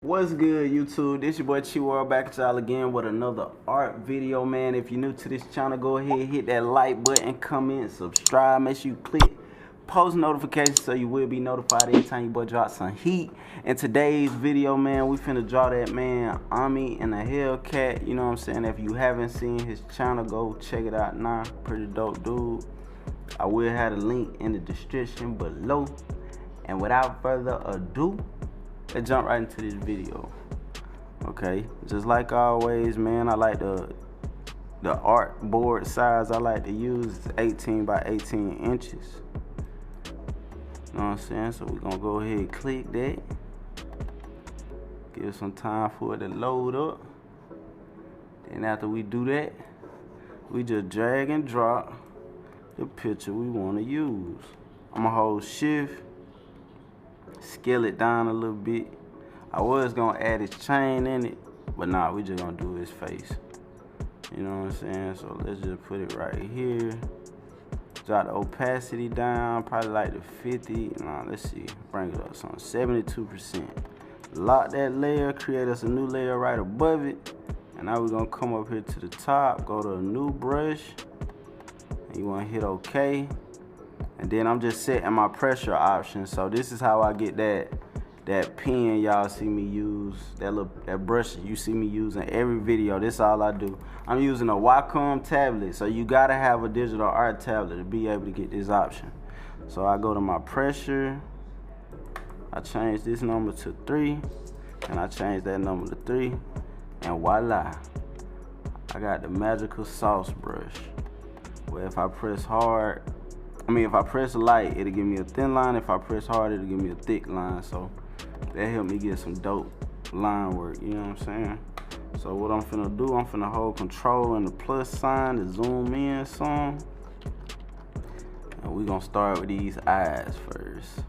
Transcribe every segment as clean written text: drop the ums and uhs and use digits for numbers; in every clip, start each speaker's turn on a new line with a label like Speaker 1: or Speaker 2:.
Speaker 1: What's good, YouTube? This your boy Chihuahua back at y'all again with another art video, man. If you're new to this channel, go ahead, hit that like button, comment, subscribe. Make sure you click post notifications so you will be notified anytime your boy drops some heat. In today's video, man, we finna draw that man OMI and a HELLCAT. You know what I'm saying? If you haven't seen his channel, go check it out now. Pretty dope dude. I will have a link in the description below. And without further ado, let's jump right into this video. Okay, just like always, man, I like the art board size I like to use is 18 by 18 inches. You know what I'm saying? So we're gonna go ahead and click that. Give some time for it to load up. Then after we do that, we just drag and drop the picture we want to use. I'm gonna hold shift, scale it down a little bit. I was gonna add his chain in it, but nah, we just gonna do his face. You know what I'm saying? So let's just put it right here. Drop the opacity down, probably like the 50. Nah, let's see, bring it up some 72%. Lock that layer, create us a new layer right above it. And now we're gonna come up here to the top, go to a new brush. And you wanna hit OK. And then I'm just setting my pressure option. So this is how I get that pen y'all see me use, that brush you see me use in every video. This is all I do. I'm using a Wacom tablet, so you gotta have a digital art tablet to be able to get this option. So I go to my pressure, I change this number to 3, and I change that number to 3, and voila, I got the magical sauce brush. Where if I press hard, if I press light, it'll give me a thin line. If I press hard, it'll give me a thick line. So that helped me get some dope line work, you know what I'm saying? So what I'm finna do, I'm finna hold control and the plus sign to zoom in some. And we're gonna start with these eyes first.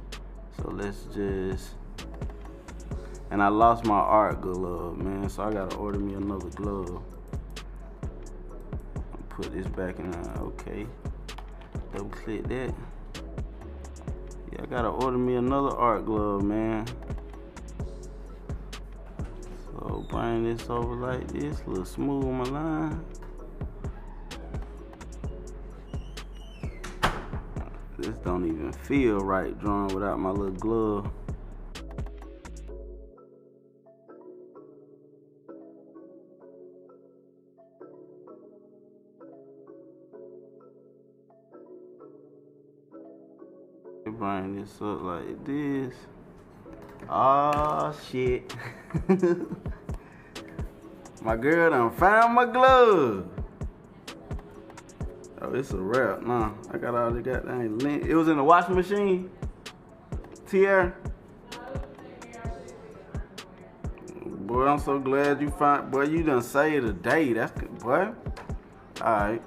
Speaker 1: So let's just, and I lost my art glove, man, so I gotta order me another glove. I'll put this back in there, okay. Double click that. Yeah, I gotta order me another art glove, man. So bring this over like this, a little smooth on my line. This don't even feel right drawing without my little glove. Bring this up like this. Oh shit. My girl done found my glove. Oh, it's a wrap. Nah, I got all the goddamn lint. It was in the washing machine. Tierra. Boy, I'm so glad you found. Boy, you done saved the day. That's good, boy. All right.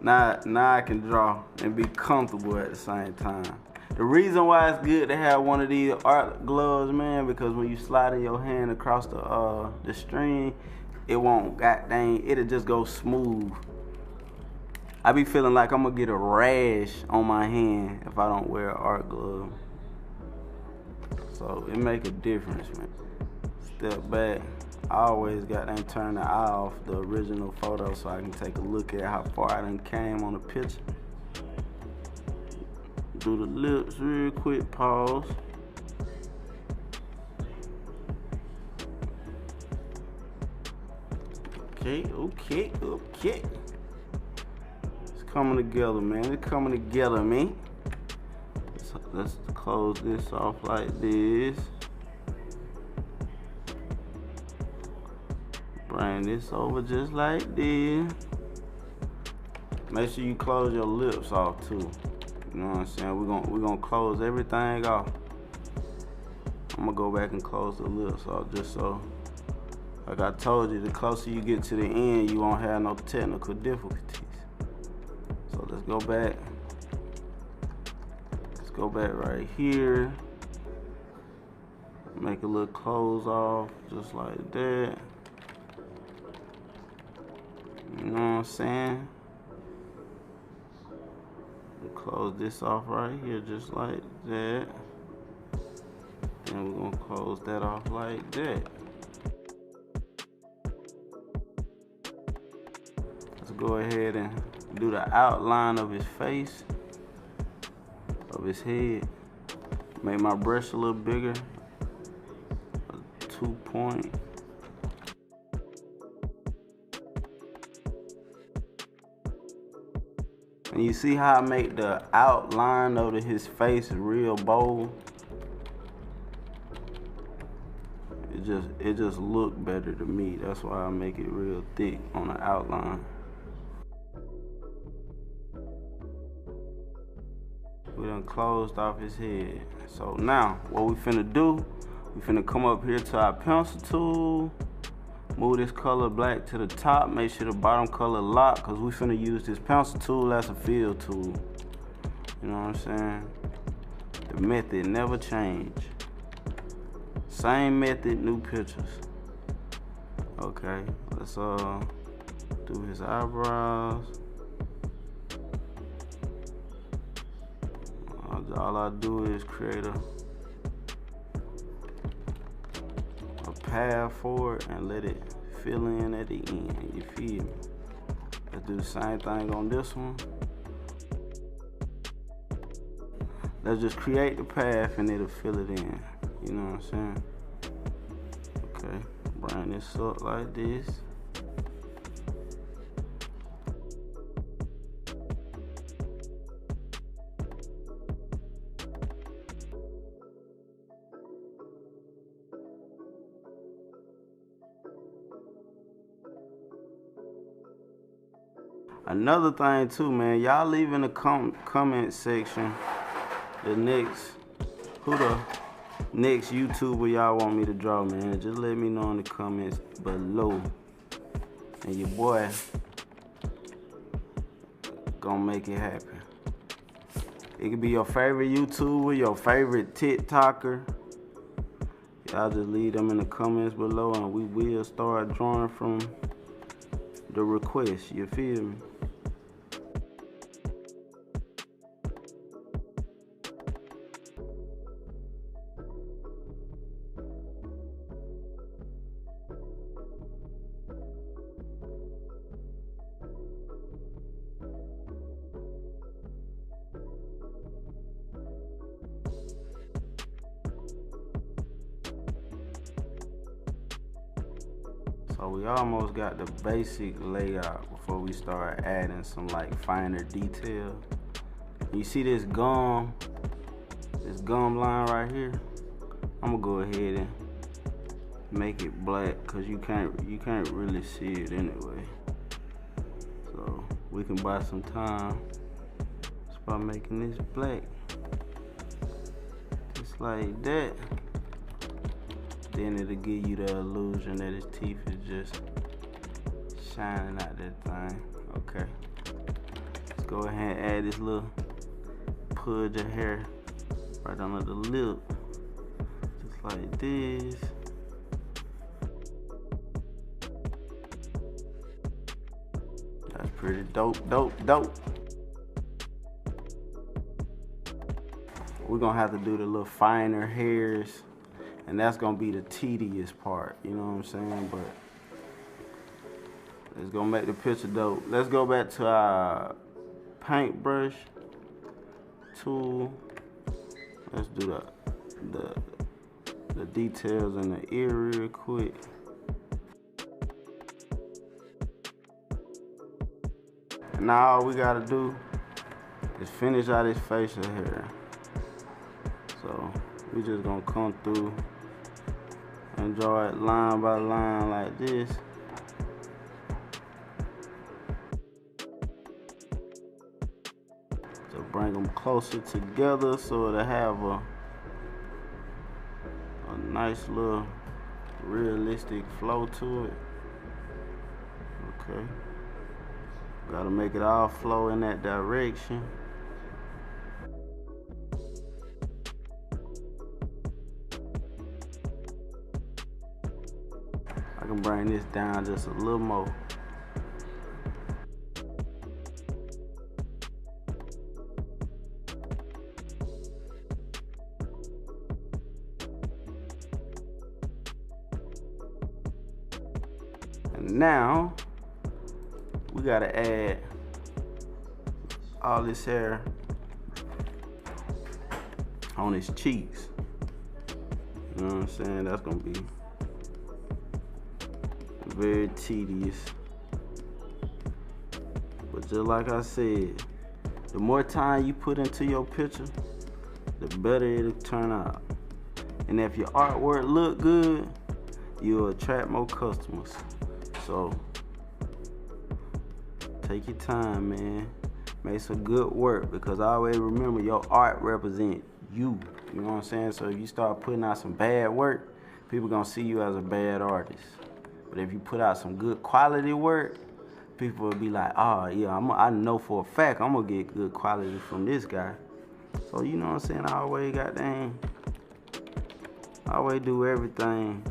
Speaker 1: Now I can draw and be comfortable at the same time. The reason why it's good to have one of these art gloves, man, because when you slide your hand across the string, it won't, it'll just go smooth. I be feeling like I'm gonna get a rash on my hand if I don't wear an art glove. So it make a difference, man. Step back. I always got them turn the eye off the original photo so I can take a look at how far I done came on the picture. Do the lips real quick, pause. Okay. It's coming together, man. It's coming together, man. So let's close this off like this. Bring this over just like this. Make sure you close your lips off too. You know what I'm saying? We're gonna close everything off. I'm gonna go back and close the lips off just so, like I told you, the closer you get to the end, you won't have no technical difficulties. So let's go back. Let's go back right here. Make a little close off just like that. You know what I'm saying? Close this off right here just like that. And we're gonna close that off like that. Let's go ahead and do the outline of his face, of his head. Make my brush a little bigger, a 2-point. And you see how I make the outline of his face real bold? It just look better to me. That's why I make it real thick on the outline. We done closed off his head. So now, what we finna do, we finna come up here to our pencil tool, move this color black to the top, make sure the bottom color lock, cause we finna use this pencil tool as a fill tool. You know what I'm saying? The method never change. Same method, new pictures. Okay, let's do his eyebrows. All I do is create a path for it and let it fill in at the end. You feel me? Let's do the same thing on this one. Let's just create the path and it'll fill it in. You know what I'm saying? Okay, bring this up like this. Another thing too, man, y'all leave in the comment section who the next YouTuber y'all want me to draw, man. Just let me know in the comments below, and your boy gonna make it happen. It could be your favorite YouTuber, your favorite TikToker. Y'all just leave them in the comments below, and we will start drawing from the request. You feel me? So we almost got the basic layout before we start adding some like finer detail. You see this gum line right here? I'm gonna go ahead and make it black because you can't really see it anyway. So we can buy some time just by making this black. Just like that. Then it'll give you the illusion that his teeth is just shining out that thing. Okay. Let's go ahead and add this little pudge of hair right under the lip. Just like this. That's pretty dope. We're gonna have to do the little finer hairs. And that's gonna be the tedious part, you know what I'm saying? But it's gonna make the picture dope. Let's go back to our paintbrush tool. Let's do the details in the ear real quick. And now all we gotta do is finish out his facial hair. So we just gonna come through and draw it line by line like this. So bring them closer together so it'll have a nice little realistic flow to it. Okay. Gotta make it all flow in that direction. I can bring this down just a little more. And now we gotta add all this hair on his cheeks. You know what I'm saying? That's gonna be very tedious. But just like I said, the more time you put into your picture, the better it'll turn out. And if your artwork look good, you'll attract more customers. So take your time, man. Make some good work, because I always remember your art represent you. You know what I'm saying? So if you start putting out some bad work, people gonna see you as a bad artist. But if you put out some good quality work, people will be like, oh yeah, I know for a fact I'm gonna get good quality from this guy. So you know what I'm saying? I always do everything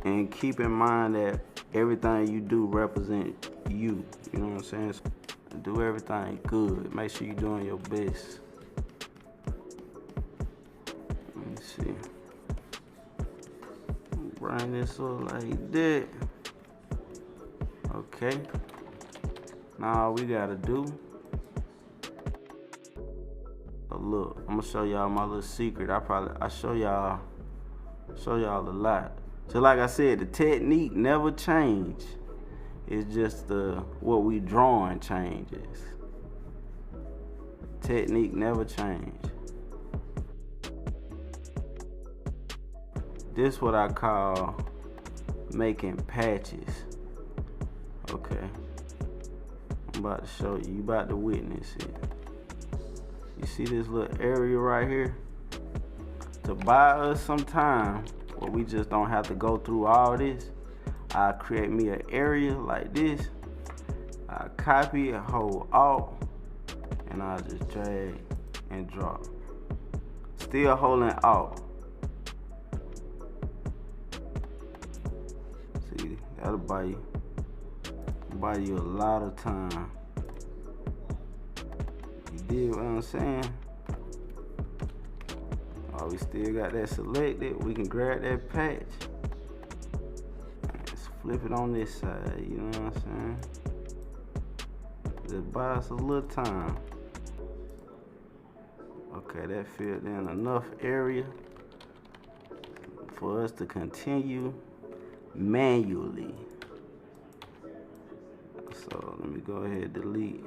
Speaker 1: and keep in mind that everything you do represent you. You know what I'm saying? So do everything good. Make sure you're doing your best. Let me see. Bring this up like that. Okay. Now all we gotta do. Oh, look, I'm gonna show y'all my little secret. I show y'all a lot. So like I said, the technique never change. It's just what we drawing changes. Technique never change. This what I call making patches. Okay. I'm about to show you. You about to witness it. You see this little area right here? To buy us some time where we just don't have to go through all this, I create me an area like this. I copy it, hold Alt, and I just drag and drop. Still holding Alt. See, that'll buy you a lot of time. You dig what I'm saying? Oh, we still got that selected. We can grab that patch. Let's flip it on this side, you know what I'm saying? Just buy us a little time. Okay, that filled in enough area for us to continue manually. So let me go ahead and delete.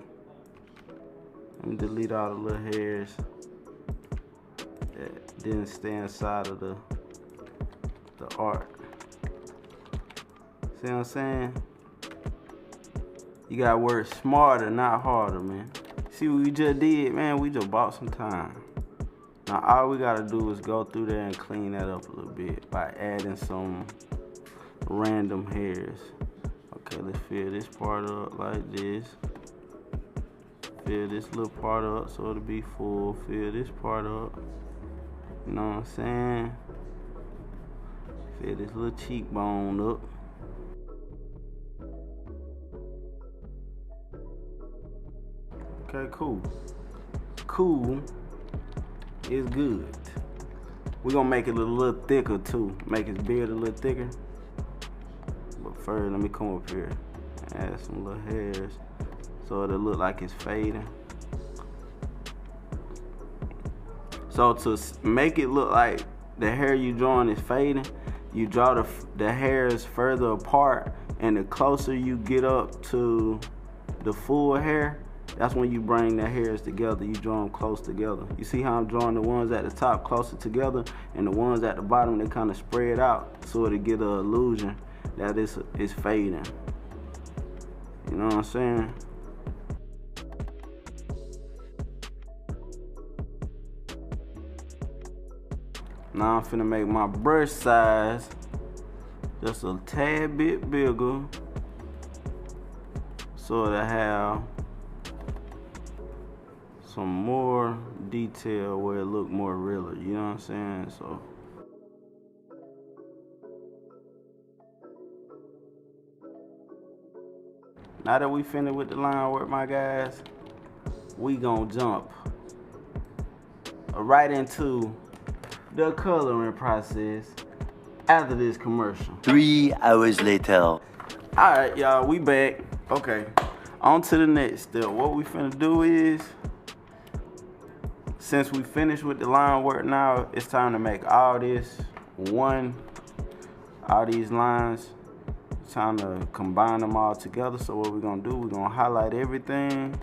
Speaker 1: Let me delete all the little hairs that didn't stay inside of the art. See what I'm saying? You gotta work smarter, not harder, man. See what we just did, man? We just bought some time. Now all we gotta do is go through there and clean that up a little bit by adding some random hairs. Okay, let's fill this part up like this. Fill this little part up so it'll be full. Fill this part up. You know what I'm saying? Fill this little cheekbone up. Okay, cool. Cool is good. We're gonna make it a little thicker too. Make his beard a little thicker. But first, let me come up here and add some little hairs so it'll look like it's fading. So to make it look like the hair you drawing is fading, you draw the hairs further apart, and the closer you get up to the full hair, that's when you bring the hairs together. You draw them close together. You see how I'm drawing the ones at the top closer together, and the ones at the bottom, they kind of spread out so it'll get an illusion that it's fading. You know what I'm saying? Now I'm finna make my brush size just a tad bit bigger so it'll have some more detail where it look more realer, you know what I'm saying? So now that we finished with the line work, my guys, we gonna jump right into the coloring process. after this commercial.
Speaker 2: 3 hours later.
Speaker 1: Alright, y'all, we back. Okay, on to the next step. What we finna do is, since we finished with the line work now, it's time to make all this all these lines. It's time to combine them all together. So what we're gonna do, we're gonna highlight everything.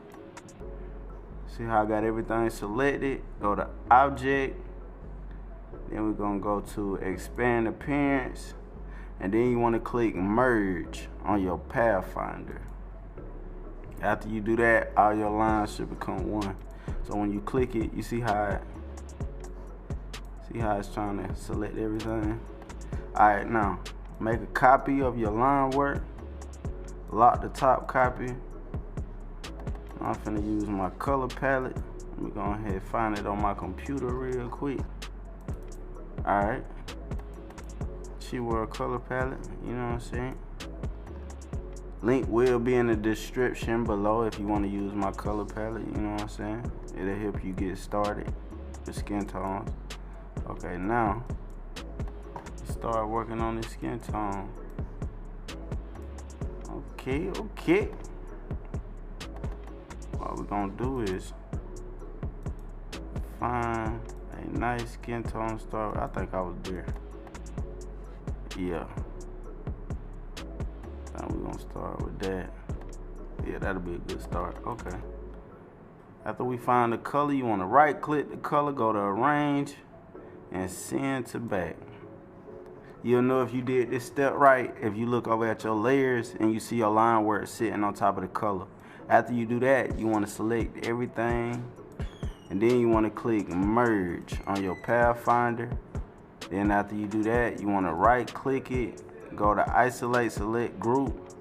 Speaker 1: See how I got everything selected? Go to Object. Then we're gonna go to Expand Appearance. And then you wanna click Merge on your Pathfinder. After you do that, all your lines should become one. So when you click it, you see how it's trying to select everything? Alright, now make a copy of your line work. Lock the top copy. I'm finna use my color palette. Let me go ahead and find it on my computer real quick. Alright. World color palette, you know what I'm saying? Link will be in the description below if you want to use my color palette, you know what I'm saying? It'll help you get started with skin tones. Okay, now start working on this skin tone. Okay. What we're gonna do is find a nice skin tone start. I think I was there. Yeah. Now we're gonna start with that. Yeah, that'll be a good start. Okay. After we find the color, you wanna right click the color, go to Arrange, and Send to Back. You'll know if you did this step right if you look over at your layers and you see your line work sitting on top of the color. After you do that, you wanna select everything, and then you wanna click Merge on your Pathfinder. Then after you do that, you want to right click it, go to Isolate, select Group,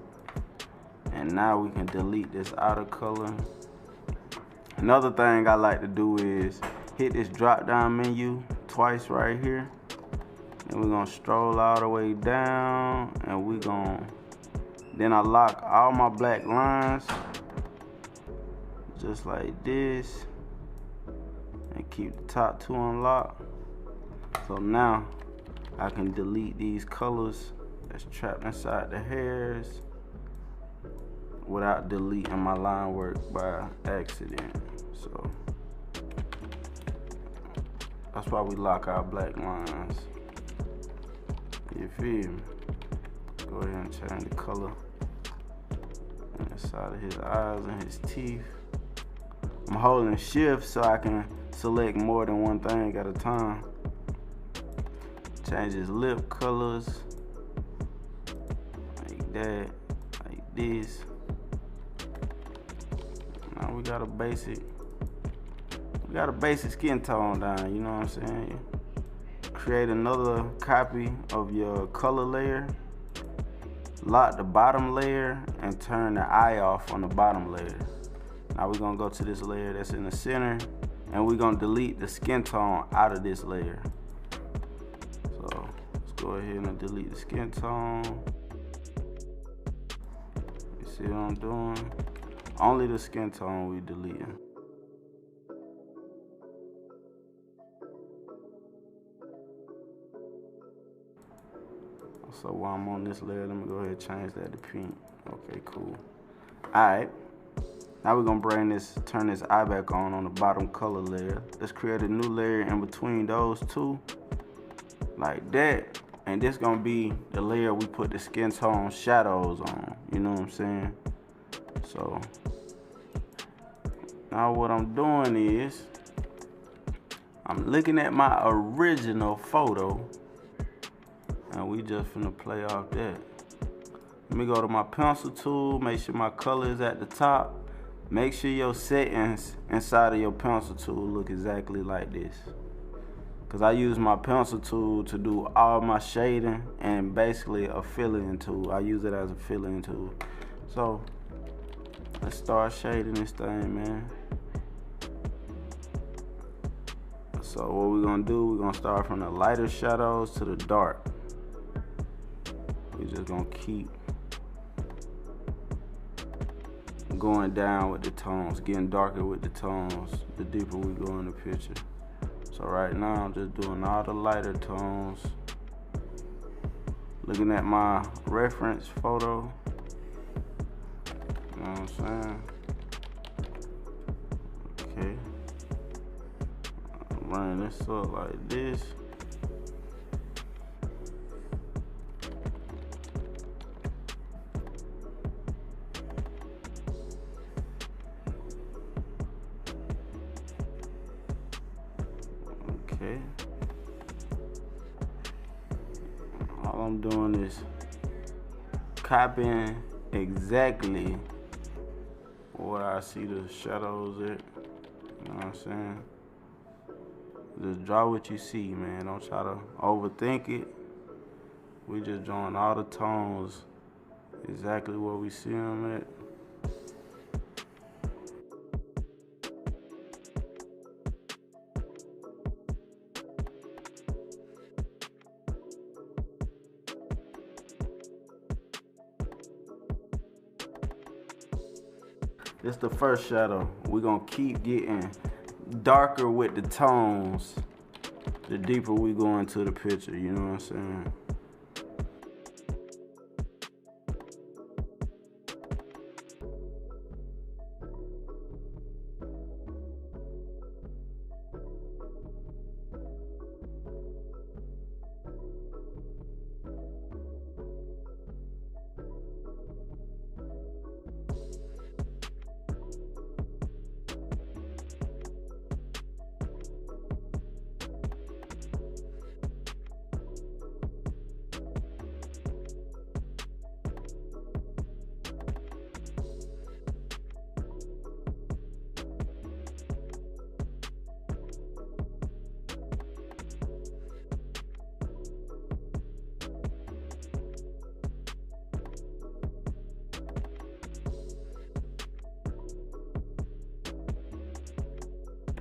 Speaker 1: and now we can delete this outer color. Another thing I like to do is hit this drop down menu twice right here, and we're going to stroll all the way down, and then I lock all my black lines just like this, and keep the top two unlocked. So now I can delete these colors that's trapped inside the hairs without deleting my line work by accident. So that's why we lock our black lines. You feel me? Go ahead and change the color inside of his eyes and his teeth. I'm holding Shift so I can select more than one thing at a time. Change his lip colors like that, like this. Now we got a basic skin tone down, you know what I'm saying? Create another copy of your color layer, lock the bottom layer, and turn the eye off on the bottom layer. Now we're gonna go to this layer that's in the center, and we're gonna delete the skin tone out of this layer. So let's go ahead and delete the skin tone. You see what I'm doing? Only the skin tone we deleting. So while I'm on this layer, let me go ahead and change that to pink. Okay, cool. Alright. Now we're gonna turn this eye back on the bottom color layer. Let's create a new layer in between those two, like that. And this gonna be the layer we put the skin tone shadows on. You know what I'm saying? So now what I'm doing is I'm looking at my original photo, and we just finna play off that. Let me go to my pencil tool, make sure my color is at the top. Make sure your settings inside of your pencil tool look exactly like this. Cause I use my pencil tool to do all my shading and basically a filling tool. I use it as a filling tool. So let's start shading this thing, man. So what we're gonna do, we're gonna start from the lighter shadows to the dark. We're just gonna keep going down with the tones, getting darker with the tones, the deeper we go in the picture. So right now I'm just doing all the lighter tones looking at my reference photo. You know what I'm saying? Okay. Line this up like this. Okay. All I'm doing is copying exactly where I see the shadows at. You know what I'm saying? Just draw what you see, man. Don't try to overthink it. We just drawing all the tones exactly where we see them at. This the first shadow. We're gonna keep getting darker with the tones the deeper we go into the picture, you know what I'm saying?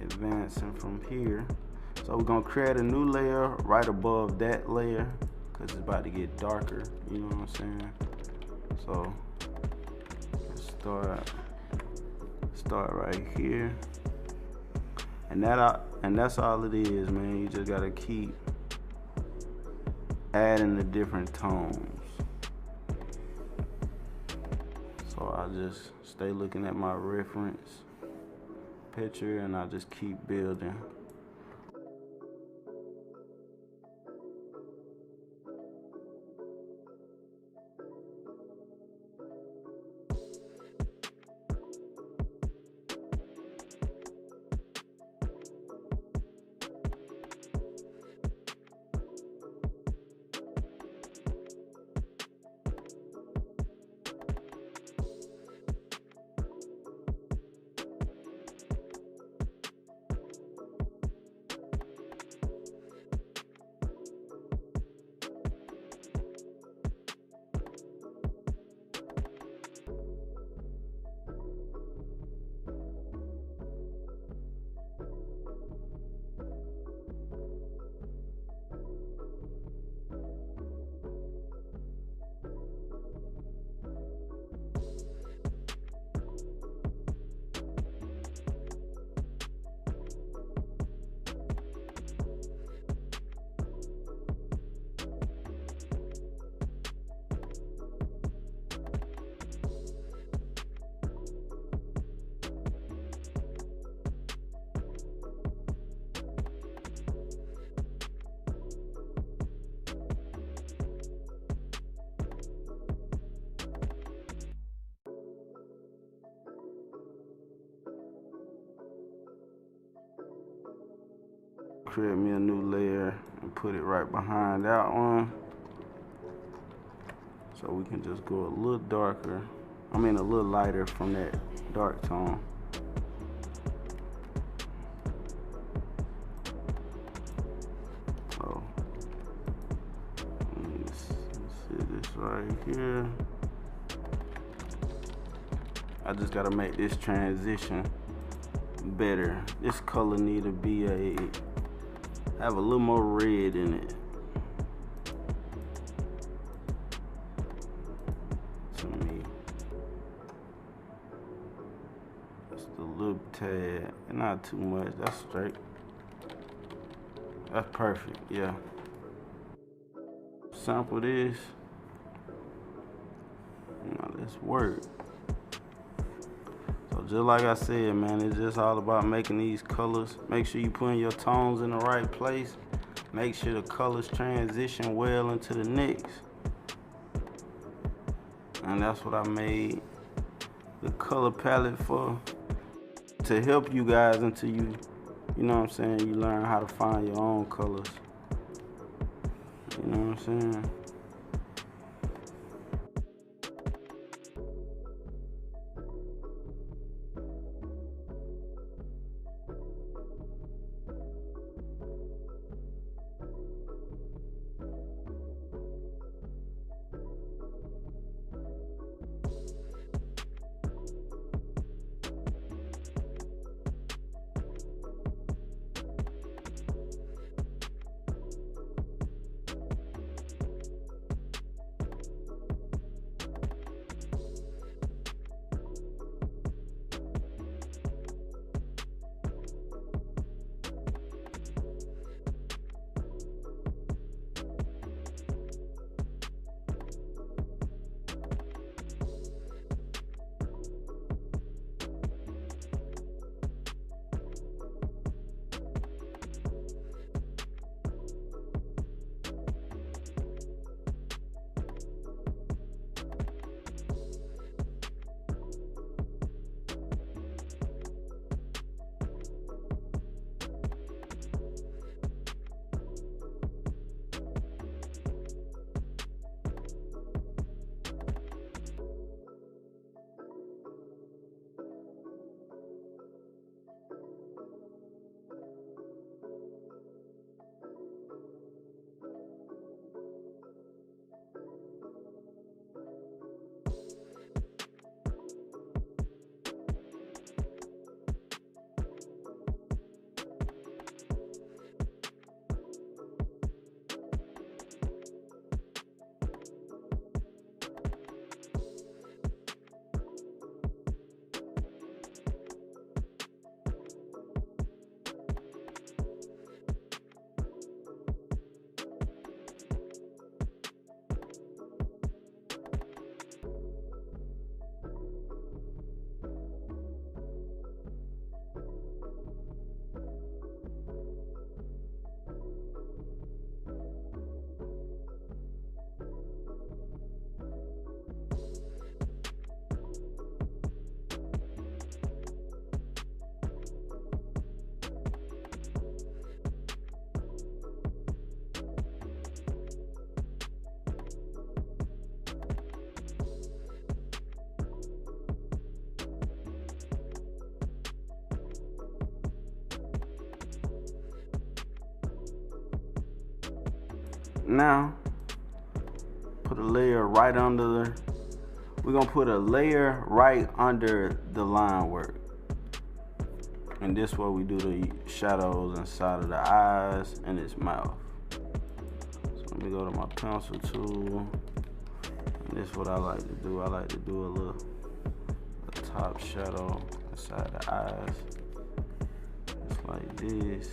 Speaker 1: Advancing from here. So we're gonna create a new layer right above that layer because it's about to get darker, you know what I'm saying? So let's start right here. And that's all it is, man. You just gotta keep adding the different tones. So I just stay looking at my reference picture and I just keep building. Create me a new layer and put it right behind that one. So we can just go a little darker. I mean a little lighter from that dark tone. So let's see this right here. I just gotta make this transition better. This color need to be have a little more red in it. To me, just a little tad, not too much. That's straight. That's perfect. Yeah. Sample this. Let's work. So just like I said, man, it's just all about making these colors. Make sure you putting your tones in the right place. Make sure the colors transition well into the next. And that's what I made the color palette for, to help you guys until you know what I'm saying, you learn how to find your own colors. You know what I'm saying? Now, put a layer right under we're gonna put a layer right under the line work. And this is where we do the shadows inside of the eyes and its mouth. So let me go to my pencil tool. And this is what I like to do. I like to do a top shadow inside the eyes. Just like this.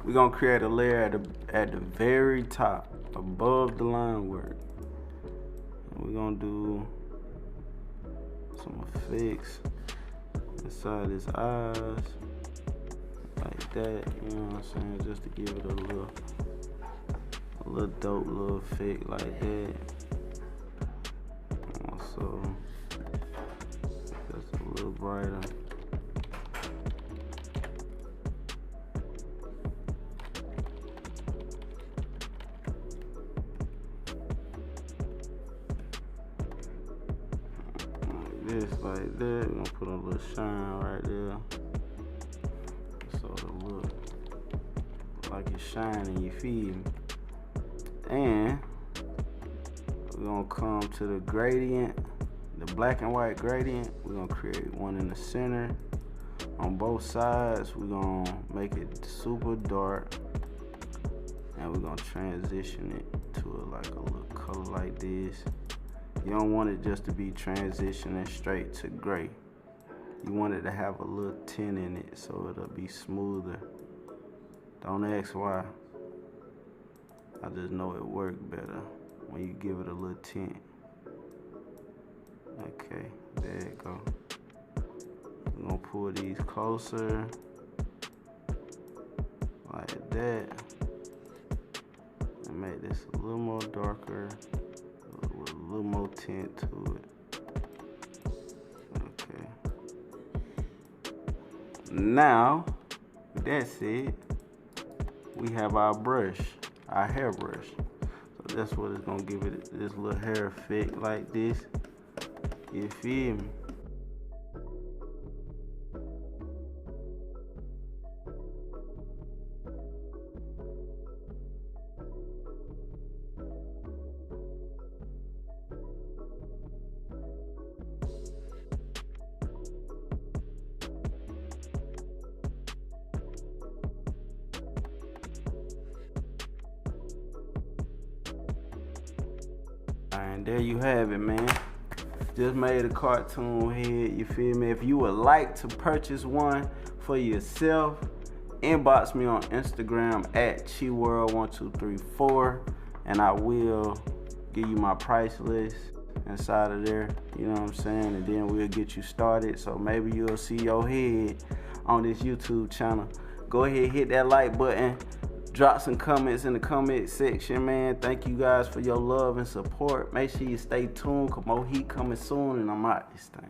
Speaker 1: We're gonna create a layer at the very top, above the line work. And we're gonna do some effects inside his eyes, like that. You know what I'm saying? Just to give it a little dope little effect like that. Also, just a little brighter. this, like that. We're gonna put a little shine right there. So it'll look like it's shining, you feel me? And we're gonna come to the gradient, the black and white gradient. We're gonna create one in the center. On both sides, we're gonna make it super dark. And we're gonna transition it to like a little color like this. You don't want it just to be transitioning straight to gray. You want it to have a little tint in it so it'll be smoother. Don't ask why. I just know it works better when you give it a little tint. Okay, there you go. We're gonna pull these closer like that and make this a little more darker with a little more tint to it. Okay. Now, with that said, we have our brush, our hair brush. So that's what it's gonna give it this little hair effect like this. You feel me? And there you have it, man. Just made a cartoon head, you feel me? If you would like to purchase one for yourself, inbox me on Instagram at chiworld1234 and I will give you my price list inside of there, you know what I'm saying? And then we'll get you started. So maybe you'll see your head on this YouTube channel. Go ahead, hit that like button. Drop some comments in the comment section, man. Thank you guys for your love and support. Make sure you stay tuned, cause more heat coming soon and I'm out this thing.